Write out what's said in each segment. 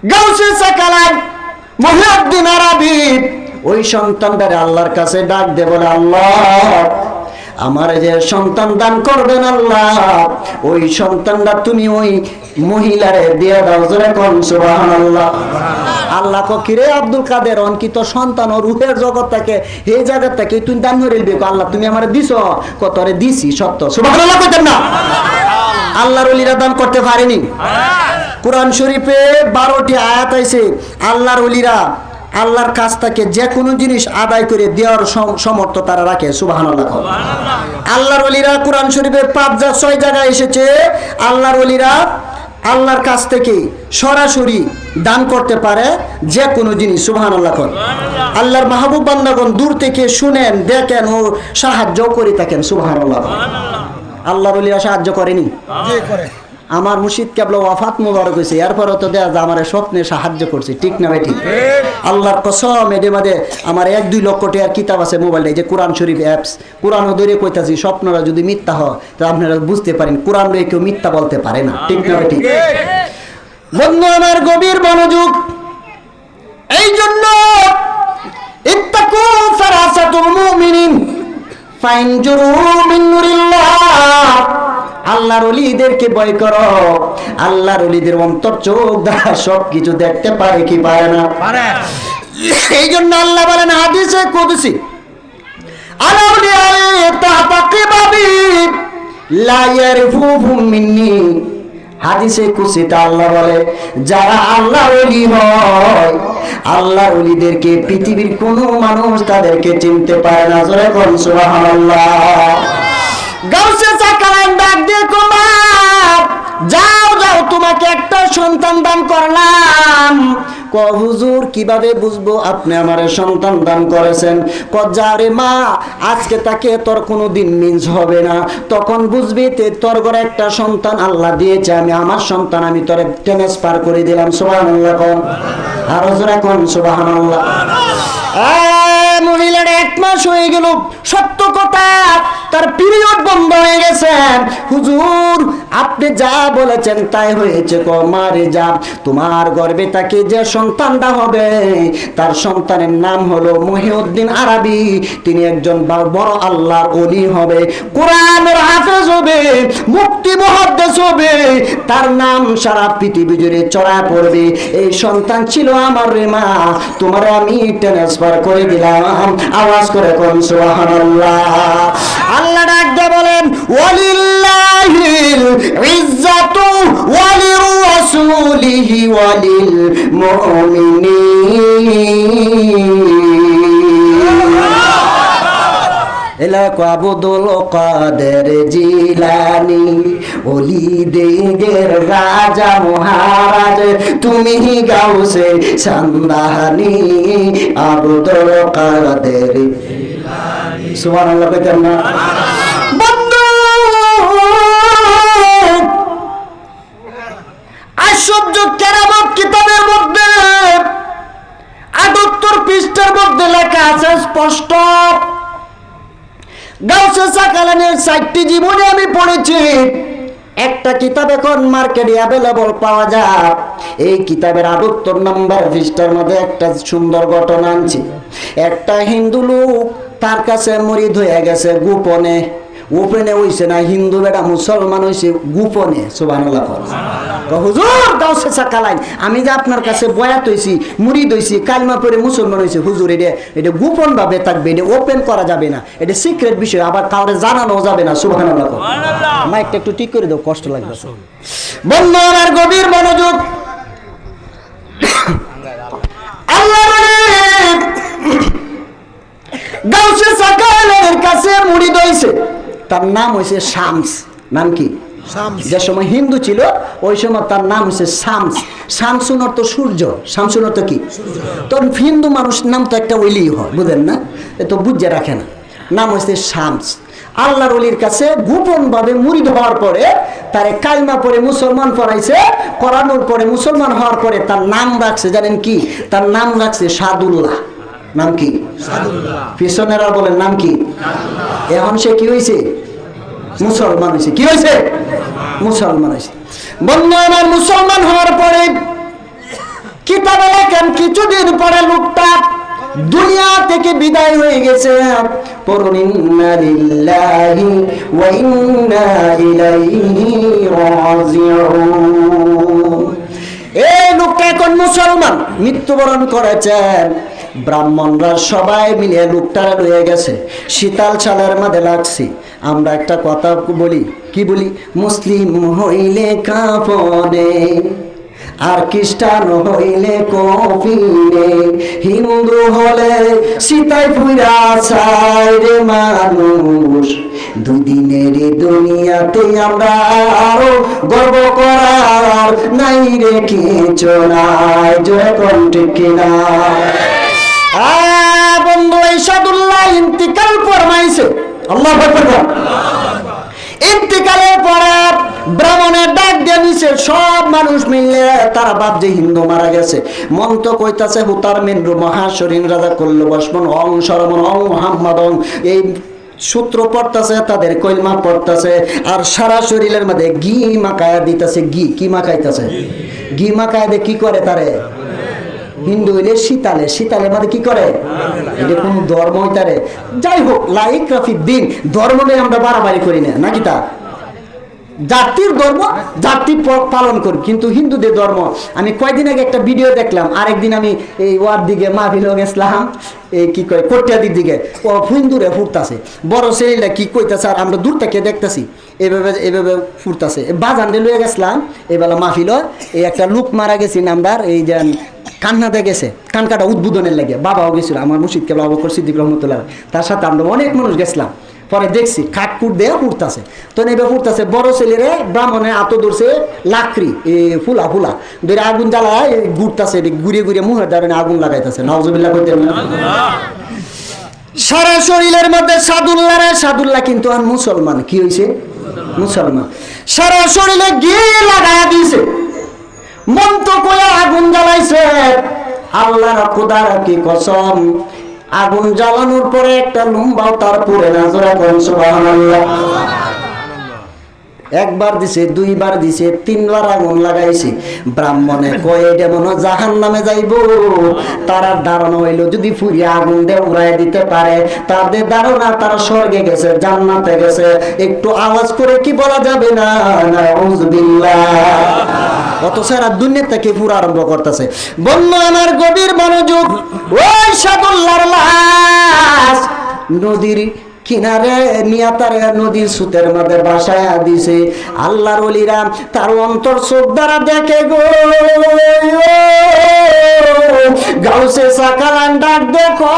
গাউসে সাকালান মুহিউদ্দিন আরাবী ওই সন্তানটারে আল্লাহর কাছে ডাক দে, বলে আল্লাহ আমার যে সন্তান দান করবেন আল্লাহ, ওই সন্তানটা তুমি ওই মহিলারে দিয়ে দাও। জোরে কোন সুবহানাল্লাহ। আল্লাহ কো কিরে আব্দুল কাদের অনকিত সন্তান ও রূহের জগৎ থেকে এই জায়গা থেকে তুই দান করে দিবি। আল্লাহ তুমি আমারে দিছো, কতরে দিছি সত্য। সুবহানাল্লাহ কইতেন না? আল্লাহর ওলিরা দান করতে পারেনি। কোরআন শরীফে 12টি আয়াত আছে। আল্লাহর ওলিরা আল্লাহর কাছ থেকে যে কোনো জিনিস আদায় করে দেওয়ার সমর্থ তারা রাখে। সুবহানাল্লাহ। আল্লাহর ওলিরা কোরআন শরীফের 6 জায়গায় এসেছে আল্লাহর ওলিরা আল্লাহর কাছ থেকে সরাসরি দান করতে পারে যে কোনো জিনিস। সুবহানাল্লাহ। আল্লাহর মাহবুব বান্দাগণ দূর থেকে শুনেন, দেখেন ও সাহায্য করে থাকেন। সুবহানাল্লাহ। আল্লাহর ওলিরা সাহায্য করেনি? জি করে। আমার মুর্শিদ কেবলা ওয়াফাত মুবারক হয়েছে, এরপরও তো দেয়া আমার স্বপ্নে সাহায্য করছে। ঠিক না ভাই? ঠিক। আল্লাহর কসম এদের মধ্যে আমার 1-2 লক্ষ টাকার কিতাব আছে মোবাইলে, যে কোরআন শরীফ অ্যাপস। কোরআনও ধরে কইতাছি, স্বপ্নরা যদি মিথ্যা হয় তো আপনারা বুঝতে পারেন কোরআন লয়ে কেউ মিথ্যা বলতে পারে না। ঠিক না ভাই? ঠিক। বন্ধু আমার গভীর মনোযোগ। এই জন্য ইত্তাকু ফারাসাতুল মুমিনিন ফাইনজুরু মিন নূরিল্লাহ। আল্লাহর ওলিদেরকে ভয় করো। আল্লাহর ওলিদের অন্তর চোখ দ্বারা সবকিছু দেখতে পারে কি পারে না? পারে। এই জন্য আল্লাহ বলেন হাদিসে কুদসি, আলাউলিয়া তাতাকিবাবি লা ইয়ারফুহুম মিন্নি। হাদিসে কুদসিতে আল্লাহ বলে যারা আল্লাহর ওলি হয়, আল্লাহর ওলিদেরকে পৃথিবীর কোনো মানুষ তাদেরকে চিনতে পারে না। জোরে কোন সুবহানাল্লাহ। গাউসে সাকালান ডাক দিয়ে কমা, যাও যাও তোমাকে একটা সন্তান দান করলাম। ক হুজুর কিভাবে বুঝবো আপনি আমারে সন্তান দান করেছেন? ক যারে মা আজকে তাকে তোর কোনোদিন মিন্স হবে না, তখন বুঝবি তোর ঘরে একটা সন্তান আল্লাহ দিয়েছে, আমি আমার সন্তান আমি তোরে ট্রান্সফার করে দিলাম। সুবহানাল্লাহ। কোন আর জোরে কোন সুবহানাল্লাহ। মহিলার 1 মাস হয়ে গেল, সত্য কথা তার পিরিয়ড বন্ধ হয়ে গেছে। হুজুর আপনি যা বলেছেন তাই হয়েছে। মারে যা, তোমার গর্ভে তাকে যে সন্তানটা হবে তার সন্তানের নাম হলো মুহিউদ্দিন আরাবী। তিনি একজন বড় আল্লাহর ওলি হবে, কোরআনের হাফেজ হবে, মুফতি মুহাদ্দিস হবে, তার নাম সারা পৃথিবী জুড়ে ছড়ায় পড়বে। এই সন্তান ছিল আমার রে মা, তোমারে আমি ট্রান্সফার করে দিলাম। আওয়াজ করে কোন সুবহানাল্লাহ। আল্লাহ ডাক দিয়ে বলেন ওয়ালিল্লাহিল ইজ্জাতু ওয়ালির রাসূলিহি ওয়ালিল মুমিনিন। এলাক আব্দুল কাদের জিলানী ওলিদের রাজা মহারাজ, তুমি গাউসে সান্দাহানি আব্দুল কাদের জিলানী। সুবহানাল্লাহ কইতেন না? বন্ধু আশ্চর্য কেরামত কিতাবের মধ্যে 78 পৃষ্ঠার মধ্যে লেখা আছে স্পষ্ট। গাউসে সাকালানের 4টি জীবনী আমি পড়েছি। একটা কিতাব এখন মার্কেটে অ্যাভেলেবল পাওয়া যায়। এই কিতাবের 78 নম্বর পৃষ্ঠার মধ্যে একটা সুন্দর ঘটনা আনছি। একটা হিন্দু লোক তার কাছে মুরিদ হয়ে গেছে গোপনে। ওপেনে হইছে না, হিন্দু বেটা মুসলমান হইছে গোপনে। সুবহানাল্লাহ। হুজুর গাউসে সাকালাইন আমি যে আপনার কাছে বয়াত হইছি, মুরিদ হইছি, কালমা পড়ে মুসলমান হইছে, হুজুর এটা গোপন ভাবে থাকবে, এটা ওপেন করা যাবে না, এটা সিক্রেট বিষয়, আবার কাউরে জানানো যাবে না। সুবহানাল্লাহ। মাইকটা একটু ঠিক করে দাও, কষ্ট লাগবে। বন্ধু আমার গভীর মনোযোগ। আল্লাহ গাউসে সাকালাইনের কাছে মুরিদ হইছে, তার নাম হইছে শামস। নাম কি? যে সময় হিন্দু ছিল ওই সময় তার নাম হচ্ছে শামস। শামসুন অর্থ সূর্য, শামসুন অর্থ কি? তখন হিন্দু মানুষ নাম তো একটা ওলি হয়, বুঝেন না? এ তো বুঝে রাখে না, নাম হচ্ছে শামস। আল্লাহর ওলির কাছে গোপন ভাবে মুরিদ হওয়ার পরে তারে কালমা পড়ে মুসলমান পড়াইছে, করানোর পরে মুসলমান হওয়ার পরে তার নাম রাখছে, জানেন কি? তার নাম রাখছে সাদুল্লাহ। নাম কি? সাদুল্লাহ। পিছনেরা বলেন নাম কি? এখন সে কি হয়েছে? মুসলমান হয়েছে। কি হয়েছে? মুসলমান হয়েছে। বন্ধু আমার মুসলমান হওয়ার পরে দেখলাম কিছুদিন পরে লোকটা দুনিয়া থেকে বিদায় হয়ে গেছে। পড়ুন ইন্না লিল্লাহি ওয়া ইন্না ইলাইহি রাজিউন। এই লোকটা এখন মুসলমান, মৃত্যুবরণ করেছেন। ব্রাহ্মণরা সবাই মিলে লোকটারা রয়ে গেছে, শীতাল ছালের মধ্যে লাগছি। আমরা একটা কথা বলি, কি বলি? মুসলিম হইলে কাফনে, আর খ্রিস্টান হইলে কফিনে, হিন্দু হলে সীতায় ফুইরা চায় রে মানুষ। দুদিনের দুনিয়াতে আমরা আরো গর্ব করার নাই রে কিছু নাই। জয় কণ্ঠে কিনা বন্ধু, এই সাদুল্লাহ ইন্তিকাল ফরমাইছে। আল্লাহু আকবার। ইন্তিকালের পরে ব্রাহ্মণের ডাক দিয়ে নিছে, সব মানুষ মিলে তারা বাপ যে হিন্দু মারা গেছে। মন তো কইতাছে হুতার মেন্দ্র মহাশরীন রাজা করল বসমন অং সরমন অং মোহাম্মদ অং, এই সূত্র পড়তাছে, তাদের কলমা পড়তাছে, আর সারা শরীরের মধ্যে ঘি মাখায়া দিতেছে। ঘি কি মাখাইতেছে? ঘি মাখায় দিয়ে কি করে তারে? হিন্দু হইলে শীতালে, শীতালের মধ্যে কি করে? এটা কোন ধর্ম হইতারে? যাই হোক, লাইক রাফি দিন, ধর্ম নিয়ে আমরা বাড়াবাড়ি করি না, নাকি? তা জাতির ধর্ম জাতি পালন করি, কিন্তু হিন্দুদের ধর্ম। আমি কয়েকদিন আগে একটা ভিডিও দেখলাম, আরেকদিন আমি এই ওয়ার দিকে মাহফিল গেছিলাম, এই কি কয় কোটিয়াদির দিকে, ও হিন্দুরে ফুটতাছে, বড় ছেলেটা কি কইতাছে, আর আমরা দূর থেকে দেখতেছি এভাবে এভাবে ফুটতাছে। বাজানরে লয়ে গেছিলাম এবেলা মাহফিল, এই একটা লোক মারা গেছি নামদার, এই যে কান্নাতে গেছে, কানকাটা উদ্বোধনের লাগে, বাবাও গেছিল, আমার মুর্শিদ কেবল আবু বকর সিদ্দিক রহমতুল্লাহ, তার সাথে আমরা অনেক মানুষ গেছিলাম। পরে দেখছি খাটকুট দিয়ে ফুটতাছে, তো নেবে ফুটতাছে, বড় ছেলেরে ব্রাহ্মণে আতো ধরছে লাকড়ি ফুলা ফুলা ধরে আগুন জ্বালায় ঘুরতাছে, ঘুরে ঘুরে মুহের দ্বারা আগুন লাগাইতেছে। নাউজুবিল্লাহ কইতেন না? সারা শরীরের মধ্যে সাদুল্লাহ রে, সাদুল্লাহ কিন্তু আর মুসলমান। কি হয়েছে? মুসলমান। সারা শরীরে গিয়ে লাগাইয়া দিয়েছে, মন তো কয়ে আগুন জ্বালাইছে। আল্লাহর খোদার কি কসম, আগুন জ্বালানোর পরে একটা লুম্বাও তার পুরে না। জোরে কোন সুবহানাল্লাহ। একবার দিছে, দুইবার দিছে, তিনবার আগুন লাগাইছে। ব্রাহ্মণে কয়ে এটা মনে জাহান্নামে যাইব, তারা ধারণা হইলো যদি ফুরিয়ে আগুন দিয়ে উড়াই দিতে পারে, তাদের ধারণা তারা স্বর্গে গেছে, জান্নাতে গেছে। একটু আওয়াজ করে কি বলা যাবে না? নাউযুবিল্লাহ। অথচ এরা দুনিয়া থেকে পুরো আরম্ভ করতেছে। বন্ধু আমার গভীর মনোযোগ, ওই সাদুল্লাহর লাশ নদীর কিনারে নিয়া তারে নদীর সুতের মধ্যে বাসায়া দিছে। আল্লাহর ওলিরা তার অন্তর চোখ দ্বারা দেখে গো। গাউসে সাকালান ডাক দেখো,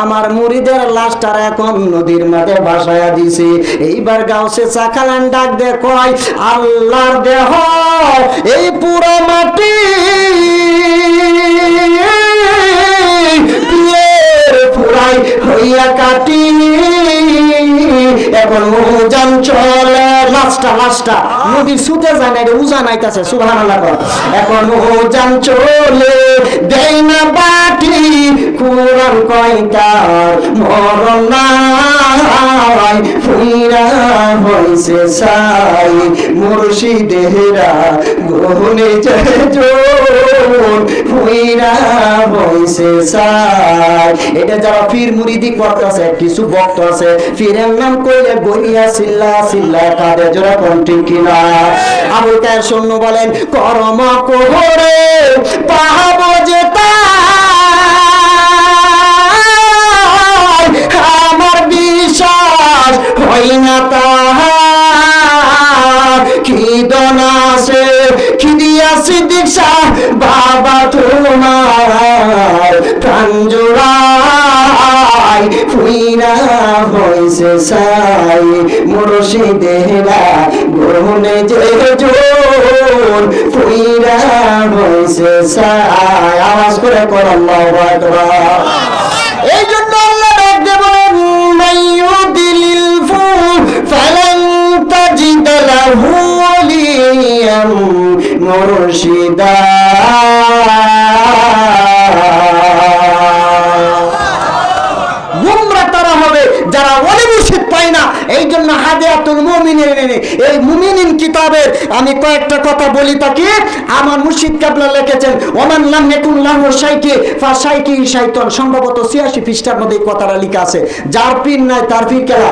আমার মুরিদের লাশটার এখন নদীর মধ্যে বাসায়া দিছে। এইবার গাউসে সাকালান ডাক দেখো, আল্লাহর দেহ এই পুরো মাটি পুরাই হইয়া কাটি, এখন উজান চলে। লাস্টা নদীর সুতে যায় না, উজান আইতাছে। সুবহানাল্লাহ। এখন উজান চলে দেয় না বাটি, কুরআন কয়টার মরণ নাই, ফুইরা হইছে সাই মুর্শিদেরা গুনে জোন, ফুইরা হইছে সাই। এটা যারা পীর মুরিদি করতেছে, কিছু ভক্ত আছে পীরের নাম কইলে গড়িয়া চিল্লা চিল্লা কাঁদে। জোরে কোন ঠিক কিনা? আবু তাহের শূন্য বলেন, কর্ম করে পাহাবো যে আমার বিশ্বাস হয় না তাহার, কি দনা আছে কি দিয়াছি দীক্ষা বাবা তোমার প্রাণ জোড়াই, ফুইরা হইছে সাই মুর্শিদেরা গুনে যে জোন, ফুইরা হইছে সাই। আওয়াজ করে কর আল্লাহু আকবার। এই জন্য আল্লাহ ডাক দেব, মাইয়ুদিলিল ফুল ফালান তাজিদ লাহু ওয়ালিয়াম মুরশিদা। গুমরা তারা হবে যারা ওলি মুর্শিদ পায় না, এই জন্য হাদিয়াতুল মুমিনিন, এই মুমিনিন কিতাবের আমি কয়েকটা কথা বলি তাকে। আমার মুর্শিদ কেবলা লিখেছেন ওমান লাম ইয়াকুন লাহু শাইকি ফাশাইকি শাইতান, সম্ভবত 86 পৃষ্ঠার মধ্যে এই কথাটা লেখা আছে। যার পীর নাই তার পীর কেলা।